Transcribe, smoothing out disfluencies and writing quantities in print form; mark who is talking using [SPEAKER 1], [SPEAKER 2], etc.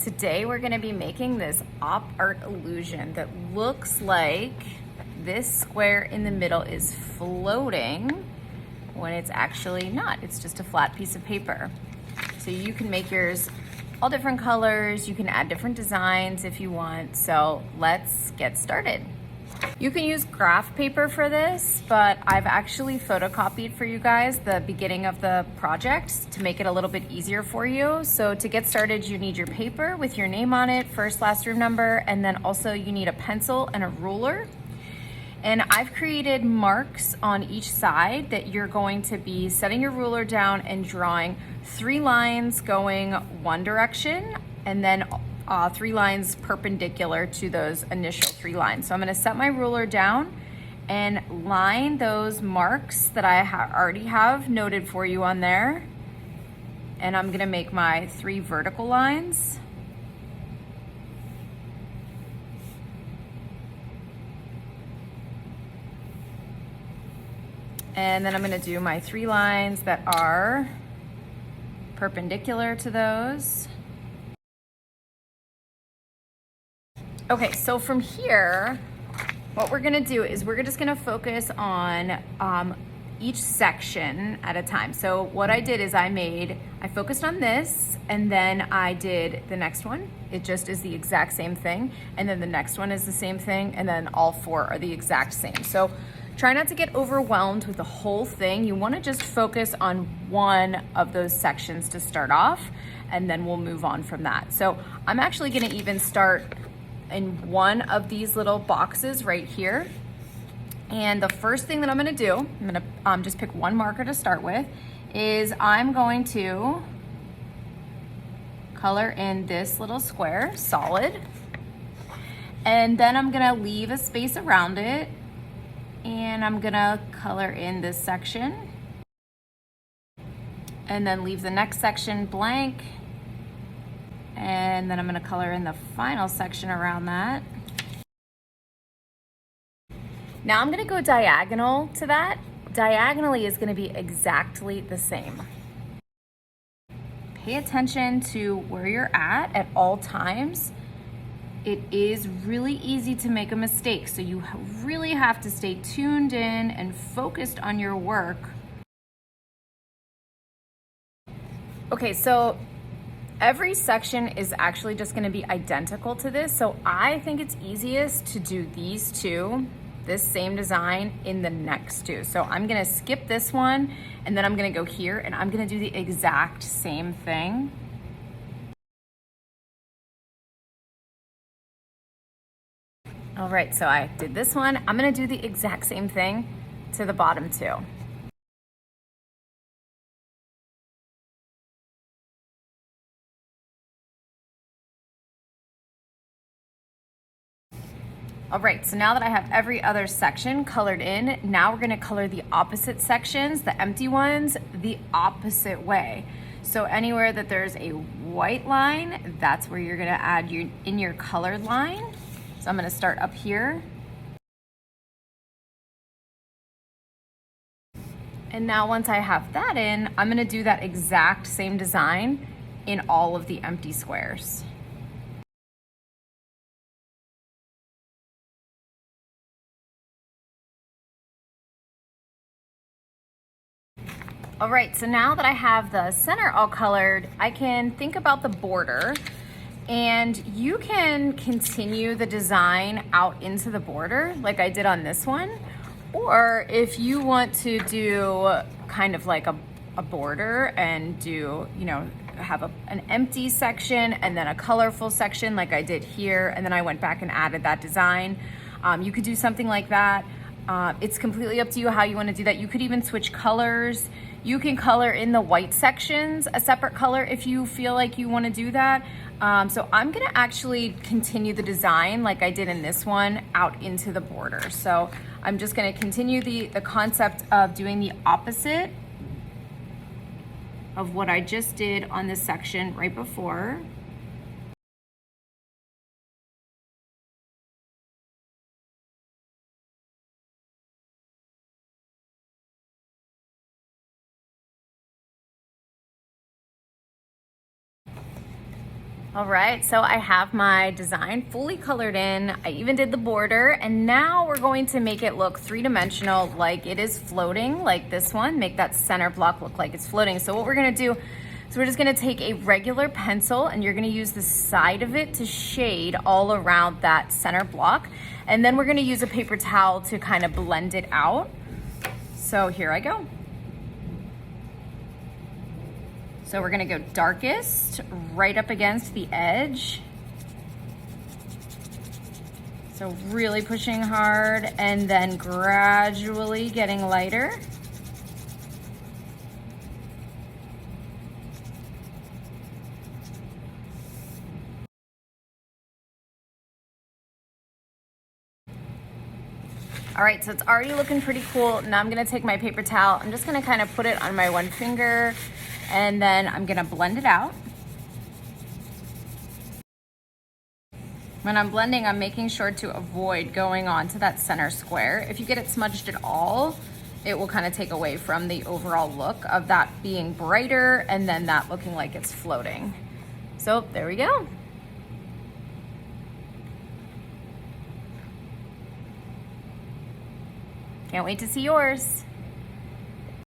[SPEAKER 1] Today we're gonna be making this op art illusion that looks like this square in the middle is floating when it's actually not. It's just a flat piece of paper. So you can make yours all different colors. You can add different designs if you want. So let's get started. You can use graph paper for this, but I've actually photocopied for you guys the beginning of the project to make it a little bit easier for you. So to get started, you need your paper with your name on it, first, last room number, and then also you need a pencil and a ruler. And I've created marks on each side that you're going to be setting your ruler down and drawing 3 lines going one direction, and then 3 lines perpendicular to those initial 3 lines. So I'm gonna set my ruler down and line those marks that I already have noted for you on there. And I'm gonna make my 3 vertical lines. And then I'm gonna do my 3 lines that are perpendicular to those. Okay, so from here, what we're gonna do is we're just gonna focus on each section at a time. So what I did is I focused on this, and then I did the next one. It just is the exact same thing. And then the next one is the same thing. And then all 4 are the exact same. So try not to get overwhelmed with the whole thing. You wanna just focus on one of those sections to start off, and then we'll move on from that. So I'm actually gonna even start in one of these little boxes right here. And the first thing that I'm gonna do, I'm gonna just pick one marker to start with, is I'm going to color in this little square, solid. And then I'm gonna leave a space around it, and I'm gonna color in this section. And then leave the next section blank. And then I'm gonna color in the final section around that. Now I'm gonna go diagonal to that. Diagonally is gonna be exactly the same. Pay attention to where you're at all times. It is really easy to make a mistake, so you really have to stay tuned in and focused on your work. Okay, so every section is actually just gonna be identical to this, so I think it's easiest to do these 2, this same design, in the next 2. So I'm gonna skip this one, and then I'm gonna go here, and I'm gonna do the exact same thing. All right, so I did this one. I'm gonna do the exact same thing to the bottom 2. All right, so now that I have every other section colored in, now we're gonna color the opposite sections, the empty ones, the opposite way. So anywhere that there's a white line, that's where you're gonna add in your colored line. So I'm gonna start up here. And now once I have that in, I'm gonna do that exact same design in all of the empty squares. All right, so now that I have the center all colored, I can think about the border, and you can continue the design out into the border like I did on this one. Or if you want to do kind of like a border and do, have an empty section and then a colorful section like I did here, and then I went back and added that design. You could do something like that. It's completely up to you how you want to do that. You could even switch colors. You can color in the white sections a separate color if you feel like you want to do that. So I'm gonna actually continue the design like I did in this one out into the border. So I'm just gonna continue the concept of doing the opposite of what I just did on this section right before. All right, so I have my design fully colored in. I even did the border, and now we're going to make it look three-dimensional, like it is floating, like this one. Make that center block look like it's floating. So what we're gonna do is we're just gonna take a regular pencil, and you're gonna use the side of it to shade all around that center block. And then we're gonna use a paper towel to kind of blend it out. So here I go. So we're gonna go darkest right up against the edge. So really pushing hard and then gradually getting lighter. All right, so it's already looking pretty cool. Now I'm gonna take my paper towel. I'm just gonna kind of put it on my one finger, and then I'm gonna blend it out. When I'm blending, I'm making sure to avoid going on to that center square. If you get it smudged at all, it will kind of take away from the overall look of that being brighter and then that looking like it's floating. So there we go. Can't wait to see yours.